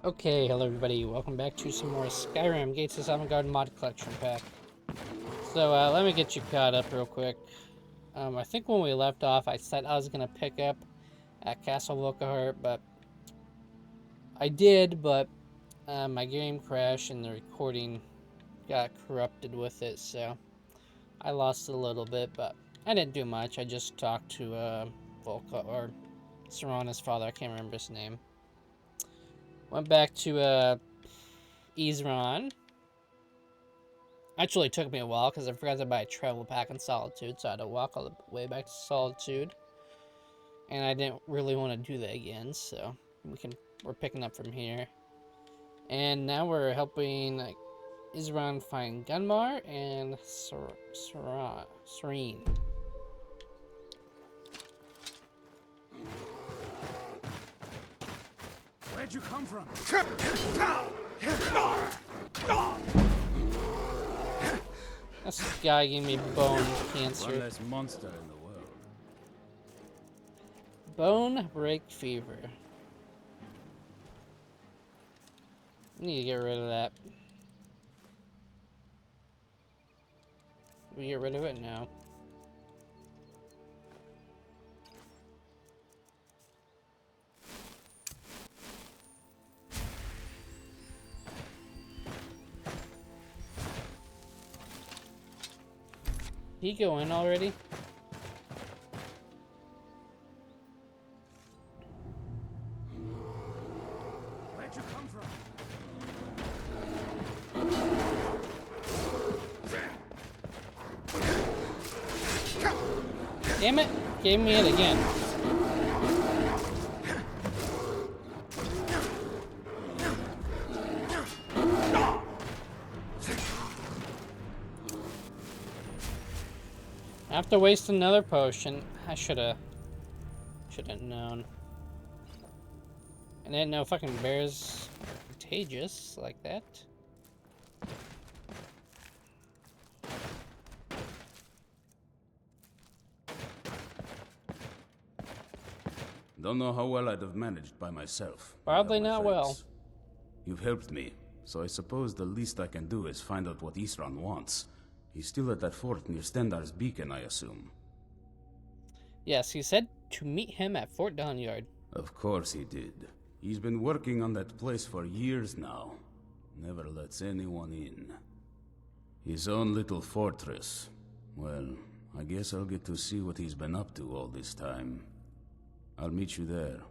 Okay, hello everybody, welcome back to some more Skyrim Gates of Sovngarde mod collection pack. So, let me get you caught up real quick. I think when we left off, I said I was going to pick up at Castle Volkihart, but I did, but my game crashed and the recording got corrupted with it, so I lost a little bit, but I didn't do much. I just talked to or Serana's father, I can't remember his name. Went back to Isran. Actually, it took me a while because I forgot to buy a travel pack in Solitude, so I had to walk all the way back to Solitude. And I didn't really want to do that again, so we're picking up from here. And now we're helping Isran find Gunmar and Serene. Where'd you come from? This guy gave me bone One cancer. less monster in the world. Bone break fever. Need to get rid of that. We get rid of it now. Did he go in already? Where'd you come from? Damn it! Gave me it again. I have to waste another potion. I shoulda known. I didn't know fucking bears are contagious like that. Don't know how well I'd have managed by myself. Probably without my not well. friends. You've helped me, so I suppose the least I can do is find out what Isran wants. He's still at that fort near Stendar's beacon, I assume. Yes, he said to meet him at Fort Donyard. Of course he did. He's been working on that place for years now. Never lets anyone in. His own little fortress. Well, I guess I'll get to see what he's been up to all this time. I'll meet you there.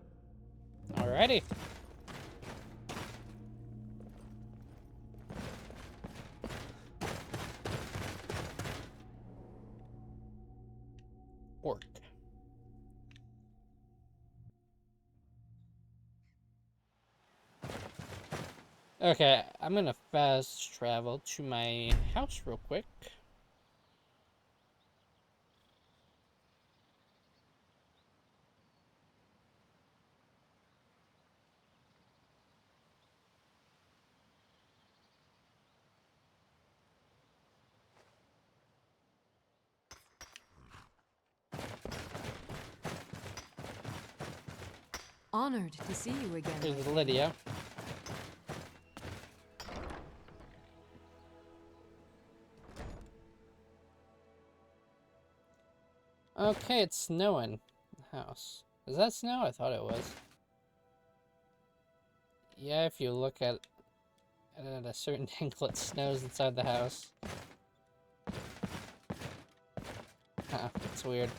Alrighty. Orc. Okay, I'm gonna fast travel to my house real quick. Honored to see you again. Here's Lydia. Okay, it's snowing in the house. Is that snow? I thought it was. Yeah, if you look at it at a certain angle, it snows inside the house. Huh, that's weird.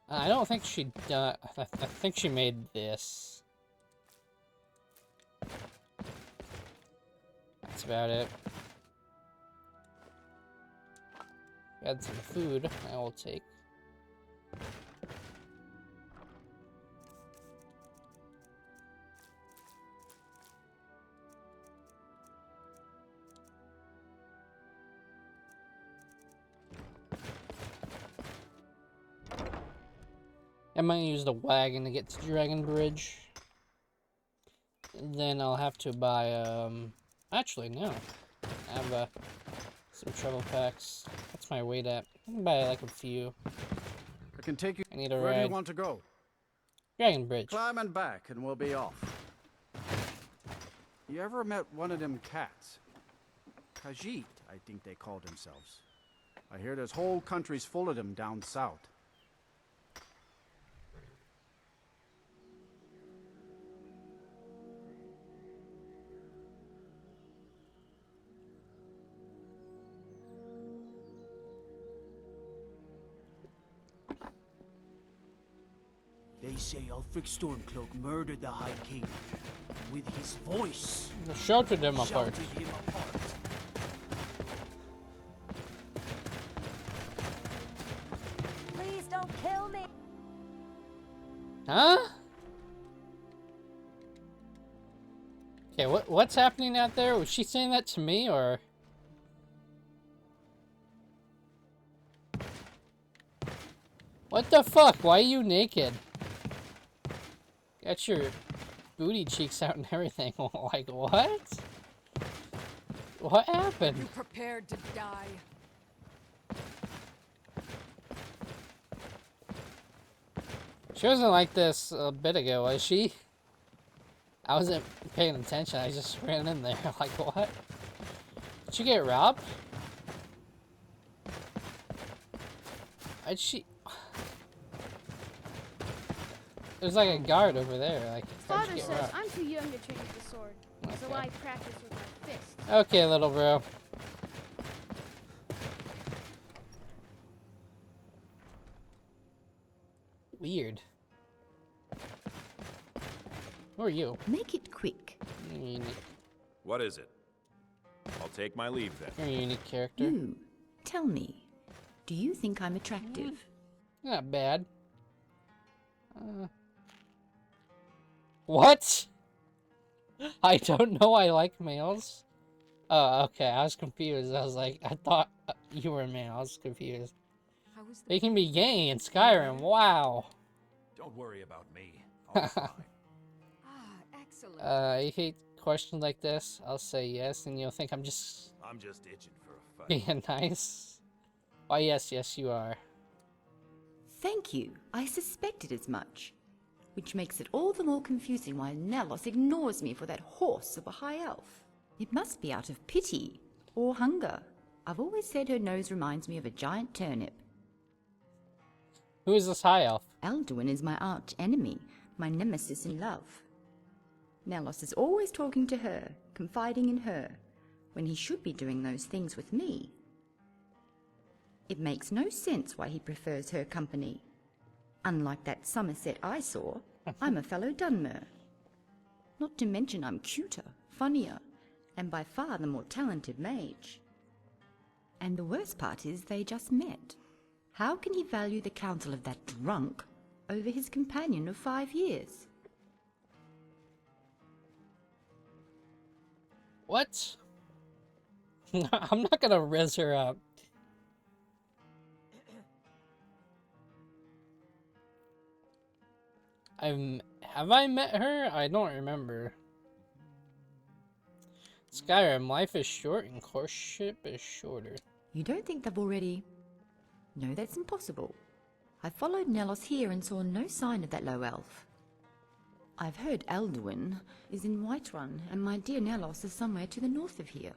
I don't think she done. I think she made this. That's about it. Got some food I will take. I might use the wagon to get to Dragon Bridge. Then I'll have to buy, actually, no. I have, some travel packs. What's my weight at? I can buy, like, a few. I can take you. I need a Where do you ride. want to go? Dragon Bridge. Climb and back, and we'll be off. You ever met one of them cats? Khajiit, I think they call themselves. I hear there's whole countries full of them down south. They say Ulfric Stormcloak murdered the High King with his voice. Sheltered them apart. Shouted him apart. Please don't kill me. Huh? Okay, what's happening out there? Was she saying that to me, or? What the fuck? Why are you naked? Got your booty cheeks out and everything. Like, what? What happened? You prepared to die. She wasn't like this a bit ago, was she? I wasn't paying attention. I just ran in there. Like, what? Did you get robbed? How'd she... There's like a guard over there. Like, how'd Father you get says robbed? I'm too young to train with the sword, so Okay. I practice with my fists. Okay, little bro. Weird. Who are you? Make it quick. You're a unique, What is it? I'll take my leave then. you're a unique character. You, tell me, do you think I'm attractive? Not bad. What? I don't know. I like males. Oh, okay. I was confused. I was like, I thought you were a male. I was confused. How is They can be gay in Skyrim. Wow. Don't worry about me. I'll be fine. Ah, excellent. I hate questions like this. I'll say yes, and you'll think I'm just I'm just itching for a fight. being nice. Why, yes, you are. Thank you. I suspected as much. Which makes it all the more confusing why Nalos ignores me for that horse of a high elf. It must be out of pity or hunger. I've always said her nose reminds me of a giant turnip. Who is this high elf? Alduin is my arch enemy, my nemesis in love. Nalos is always talking to her, confiding in her, when he should be doing those things with me. It makes no sense why he prefers her company. Unlike that Somerset I saw, I'm a fellow Gunmar. Not to mention I'm cuter, funnier, and by far the more talented mage. And the worst part is they just met. How can he value the counsel of that drunk over his companion of 5 years? What? I'm not gonna rizz her up. Have I met her? I don't remember. Skyrim, life is short and courtship is shorter. You don't think they've already... No, that's impossible. I followed Nalos here and saw no sign of that low elf. I've heard Alduin is in Whiterun, and my dear Nalos is somewhere to the north of here.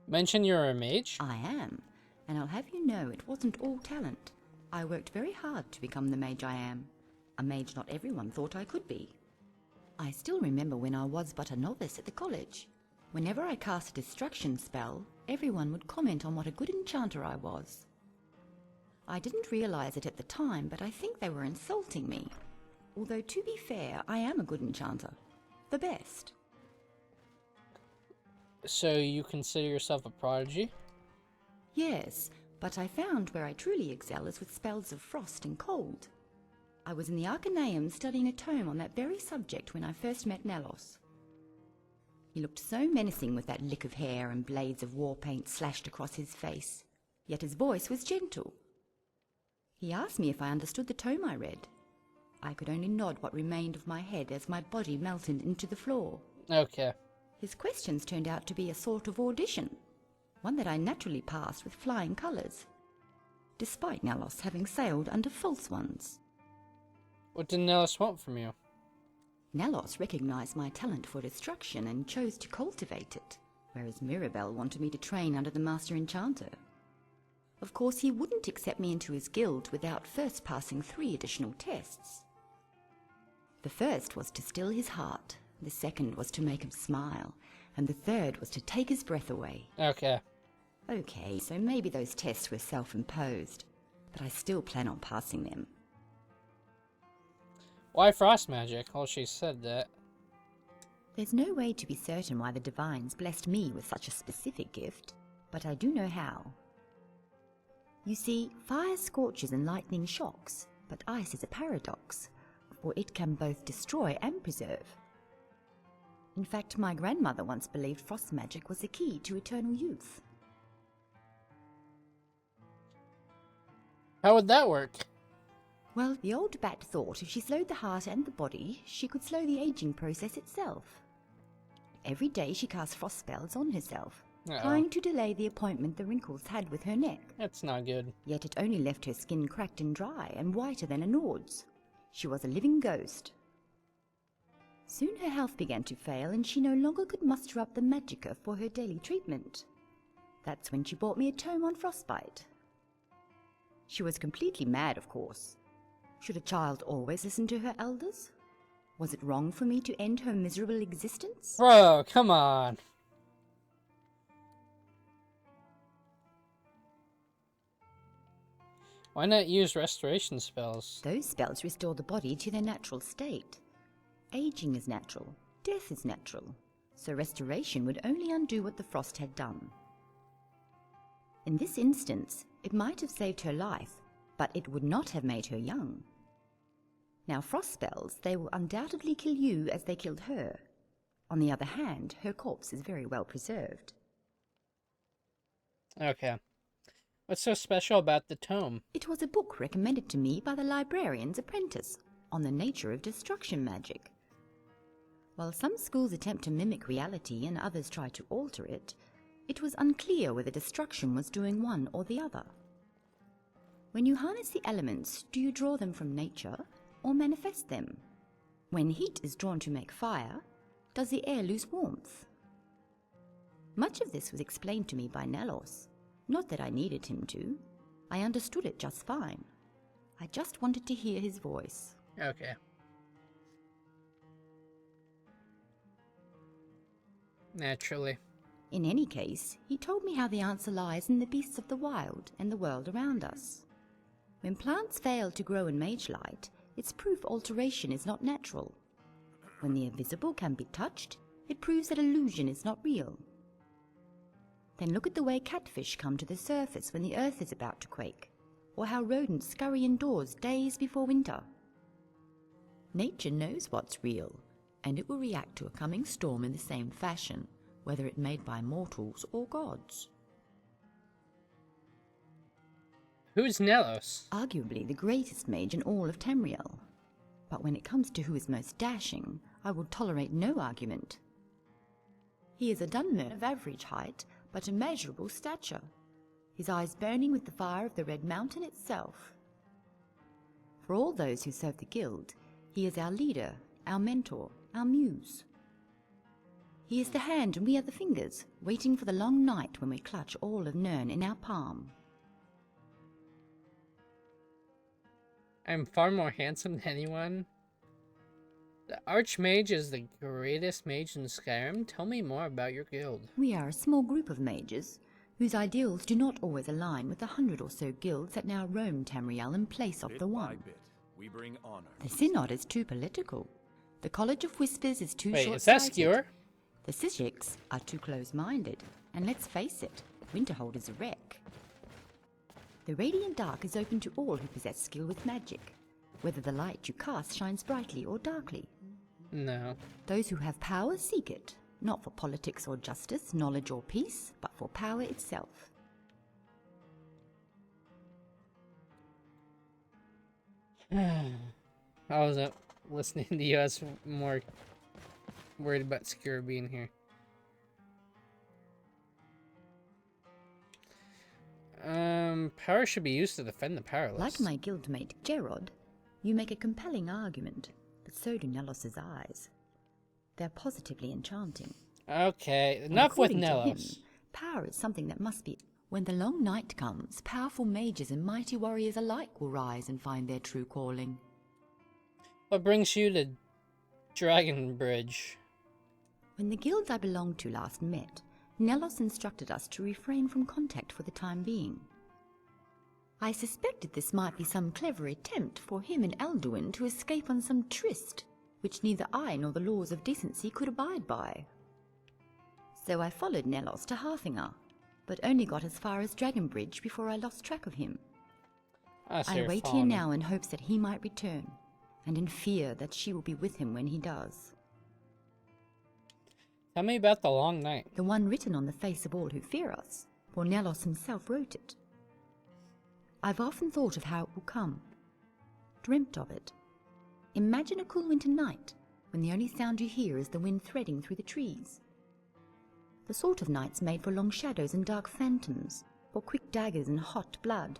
Mention you're a mage? I am, and I'll have you know it wasn't all talent. I worked very hard to become the mage I am. A mage not everyone thought I could be. I still remember when I was but a novice at the college. Whenever I cast a destruction spell, everyone would comment on what a good enchanter I was. I didn't realize it at the time, but I think they were insulting me. Although, to be fair, I am a good enchanter. The best. So you consider yourself a prodigy? Yes, but I found where I truly excel is with spells of frost and cold. I was in the Arcaneum studying a tome on that very subject when I first met Nalos. He looked so menacing with that lick of hair and blades of war paint slashed across his face, yet his voice was gentle. He asked me if I understood the tome I read. I could only nod what remained of my head as my body melted into the floor. Okay. His questions turned out to be a sort of audition, one that I naturally passed with flying colours, despite Nalos having sailed under false ones. What did Nellis want from you? Nelos recognized my talent for destruction and chose to cultivate it, whereas Mirabelle wanted me to train under the Master Enchanter. Of course, he wouldn't accept me into his guild without first passing 3 additional tests. The first was to still his heart, the second was to make him smile, and the third was to take his breath away. Okay. Okay, so maybe those tests were self-imposed, but I still plan on passing them. Why frost magic? Well, she said that. There's no way to be certain why the divines blessed me with such a specific gift, but I do know how. You see, fire scorches and lightning shocks, but ice is a paradox, for it can both destroy and preserve. In fact, my grandmother once believed frost magic was the key to eternal youth. How would that work? Well, the old bat thought if she slowed the heart and the body, she could slow the aging process itself. Every day she cast frost spells on herself, trying to delay the appointment the wrinkles had with her neck. That's not good. Yet it only left her skin cracked and dry and whiter than a Nord's. She was a living ghost. Soon her health began to fail and she no longer could muster up the magicka for her daily treatment. That's when she bought me a tome on frostbite. She was completely mad, of course. Should a child always listen to her elders? Was it wrong for me to end her miserable existence? Bro, come on. Why not use restoration spells? Those spells restore the body to their natural state. Aging is natural, death is natural, so restoration would only undo what the frost had done. In this instance, it might have saved her life, but it would not have made her young. Now, frost spells, they will undoubtedly kill you as they killed her. On the other hand, her corpse is very well preserved. Okay. What's so special about the tome? It was a book recommended to me by the librarian's apprentice on the nature of destruction magic. While some schools attempt to mimic reality and others try to alter it, it was unclear whether destruction was doing one or the other. When you harness the elements, do you draw them from nature or manifest them? When heat is drawn to make fire, does the air lose warmth? Much of this was explained to me by Nelos. Not that I needed him to. I understood it just fine. I just wanted to hear his voice. Okay. Naturally. In any case, he told me how the answer lies in the beasts of the wild and the world around us. When plants fail to grow in mage light, it's proof alteration is not natural. When the invisible can be touched, it proves that illusion is not real. Then look at the way catfish come to the surface when the earth is about to quake, or how rodents scurry indoors days before winter. Nature knows what's real, and it will react to a coming storm in the same fashion, whether it made by mortals or gods. Who's Nelos? Arguably the greatest mage in all of Tamriel. But when it comes to who is most dashing, I will tolerate no argument. He is a Dunmer of average height, but immeasurable stature, his eyes burning with the fire of the Red Mountain itself. For all those who serve the guild, he is our leader, our mentor, our muse. He is the hand and we are the fingers, waiting for the long night when we clutch all of Nirn in our palm. I'm far more handsome than anyone. The Archmage is the greatest mage in Skyrim. Tell me more about your guild. We are a small group of mages, whose ideals do not always align with the 100 or so guilds that now roam Tamriel in place of the one. Bit by bit, we bring honor. The Synod is too political. The College of Whispers is too Wait, short-sighted. is that Skewer? The Sijiks are too close-minded, and let's face it, Winterhold is a wreck. The Radiant Dark is open to all who possess skill with magic, whether the light you cast shines brightly or darkly. No. Those who have power seek it, not for politics or justice, knowledge or peace, but for power itself. I wasn't listening to you. I was more worried about Skewer being here. Power should be used to defend the powerless. Like my guildmate Gerard, you make a compelling argument. but so do Nelos's eyes. They're positively enchanting. Okay, And enough with according to him, Nelos. power is something that must be... When the long night comes, powerful mages and mighty warriors alike will rise and find their true calling. What brings you to Dragon Bridge? When the guilds I belonged to last met, Nelos instructed us to refrain from contact for the time being. I suspected this might be some clever attempt for him and Alduin to escape on some tryst, which neither I nor the laws of decency could abide by. So I followed Nelos to Harfinger, but only got as far as Dragon Bridge before I lost track of him. So I you're wait here following him. now in hopes that he might return, and in fear that she will be with him when he does. Tell me about the long night. The one written on the face of all who fear us, for Nelos himself wrote it. I've often thought of how it will come, dreamt of it. Imagine a cool winter night, when the only sound you hear is the wind threading through the trees. The sort of nights made for long shadows and dark phantoms, or quick daggers and hot blood.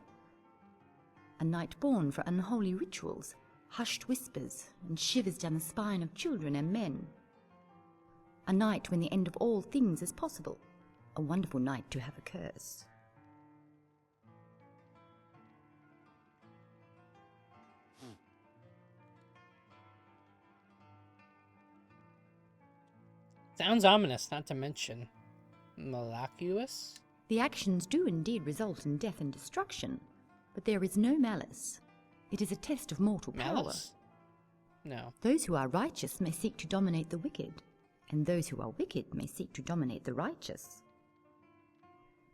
A night born for unholy rituals, hushed whispers, and shivers down the spine of children and men. A night when the end of all things is possible. A wonderful night to have a curse. Sounds ominous, not to mention malacious. The actions do indeed result in death and destruction, but there is no malice. It is a test of mortal Malice? No. Those who are righteous may seek to dominate the wicked, and those who are wicked may seek to dominate the righteous.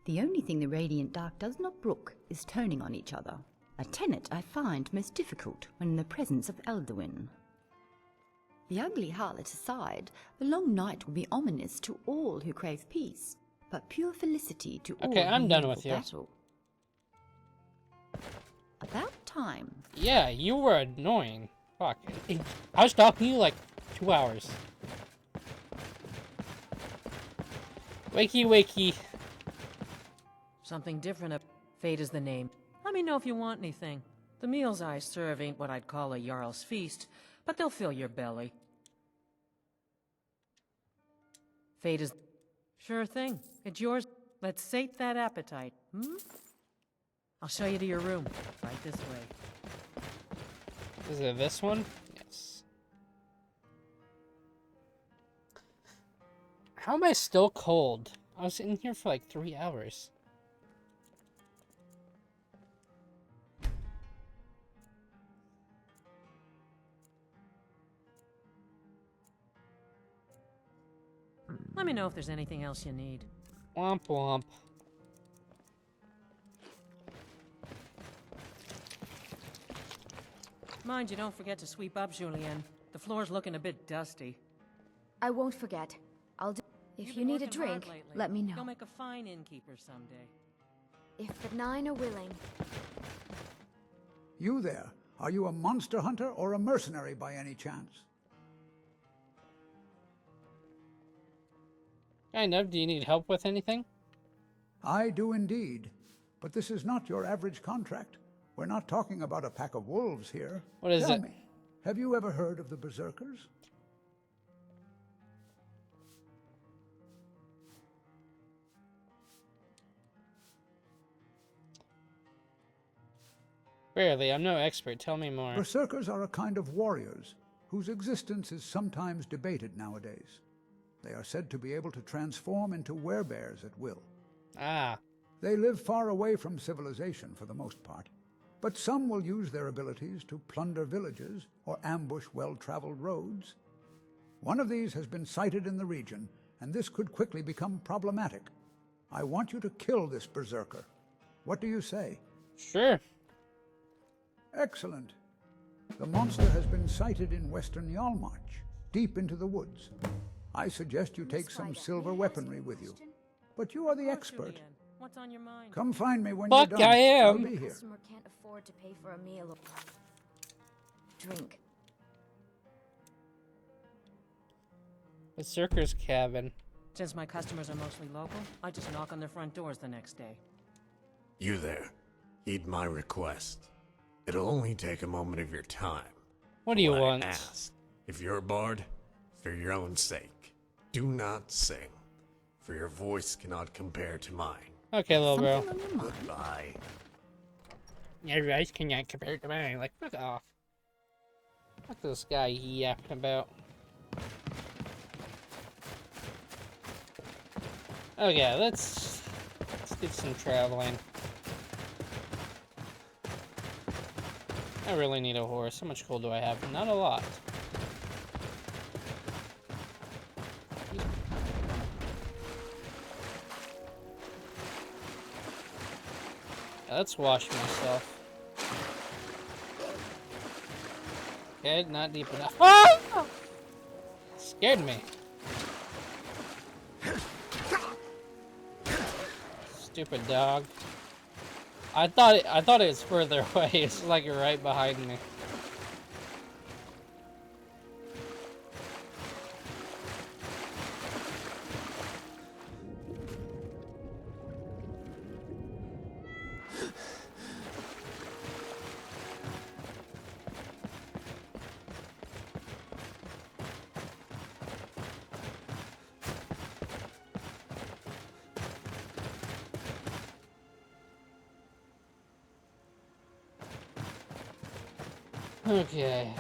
The only thing the Radiant Dark does not brook is turning on each other, a tenet I find most difficult when in the presence of Alduin. The ugly harlot aside, the long night will be ominous to all who crave peace, but pure felicity to all Okay, who I'm done yearn with for you. battle. About time. Yeah, you were annoying. Fuck. I was talking to you like 2 hours. Wakey, wakey. Something different. Fate is the name. Let me know if you want anything. The meals I serve ain't what I'd call a Jarl's feast, but they'll fill your belly. Fate is... Sure thing. It's yours. Let's sate that appetite, hmm? I'll show you to your room. Right this way. Is it this one? Yes. How am I still cold? I was in here for like 3 hours. Let me know if there's anything else you need. Womp womp. Mind you, don't forget to sweep up, Julien. The floor's looking a bit dusty. I won't forget. I'll do. If You've you been need a working hard drink, lately. let me know. You'll make a fine innkeeper someday. If the 9 are willing. You there, are you a monster hunter or a mercenary by any chance? Kind of. Do you need help with anything? I do indeed, but this is not your average contract. We're not talking about a pack of wolves here. What is Tell it? me, have you ever heard of the Berserkers? Barely. I'm no expert. Tell me more. Berserkers are a kind of warriors whose existence is sometimes debated nowadays. They are said to be able to transform into werebears at will. Ah. They live far away from civilization for the most part, but some will use their abilities to plunder villages or ambush well-traveled roads. One of these has been sighted in the region, and this could quickly become problematic. I want you to kill this berserker. What do you say? Sure. Excellent. The monster has been sighted in western Yalmarch, deep into the woods. I suggest you take some silver weaponry with you. But you are the expert. Julien, what's on your mind? Come find me when Fuck, you're done. I am. I'll be here. Customer can't afford to pay for a meal or drink. Berserker's cabin. Since my customers are mostly local, I just knock on their front doors the next day. You there. Heed my request. It'll only take a moment of your time. What do you What I want? ask If you're a bard, for your own sake, do not sing, for your voice cannot compare to mine. Okay, little bro. Something on your mind? Goodbye. Your voice cannot compare to mine. Like, fuck off. What's this guy yapping about? Okay, let's do some traveling. I really need a horse. How much gold do I have? Not a lot. Let's wash myself. Okay, not deep enough. Ah! Scared me. Stupid dog. I thought it was further away. It's like right behind me. Okay.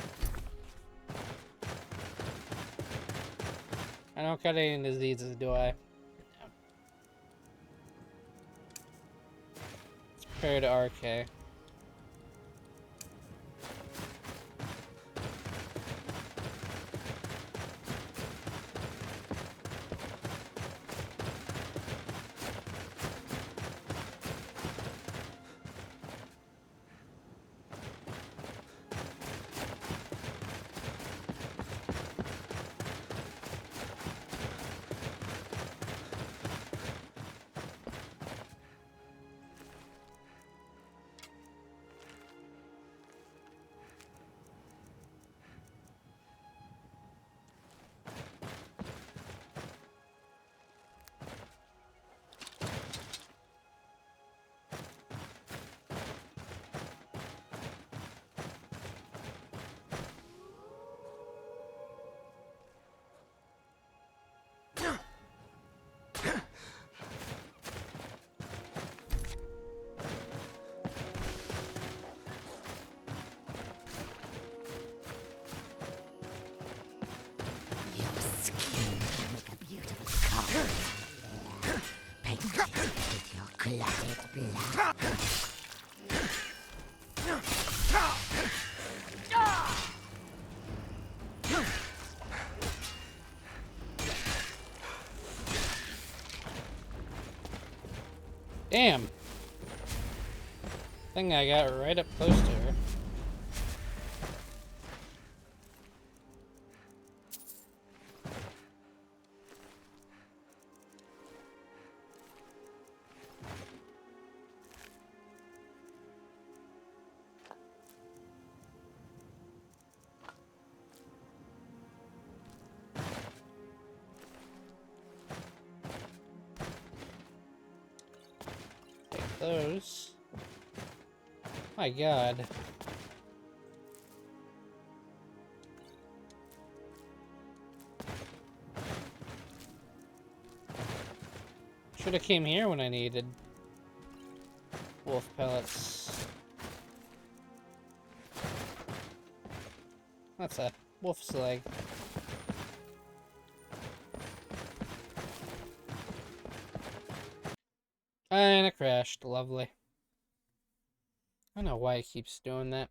I don't got any diseases, do I? No. Let's prepare to RK. Damn. Thing I got right up close to her. Those. My God. Should have came here when I needed wolf pellets. That's a wolf's leg. And it crashed. Lovely. I don't know why it keeps doing that.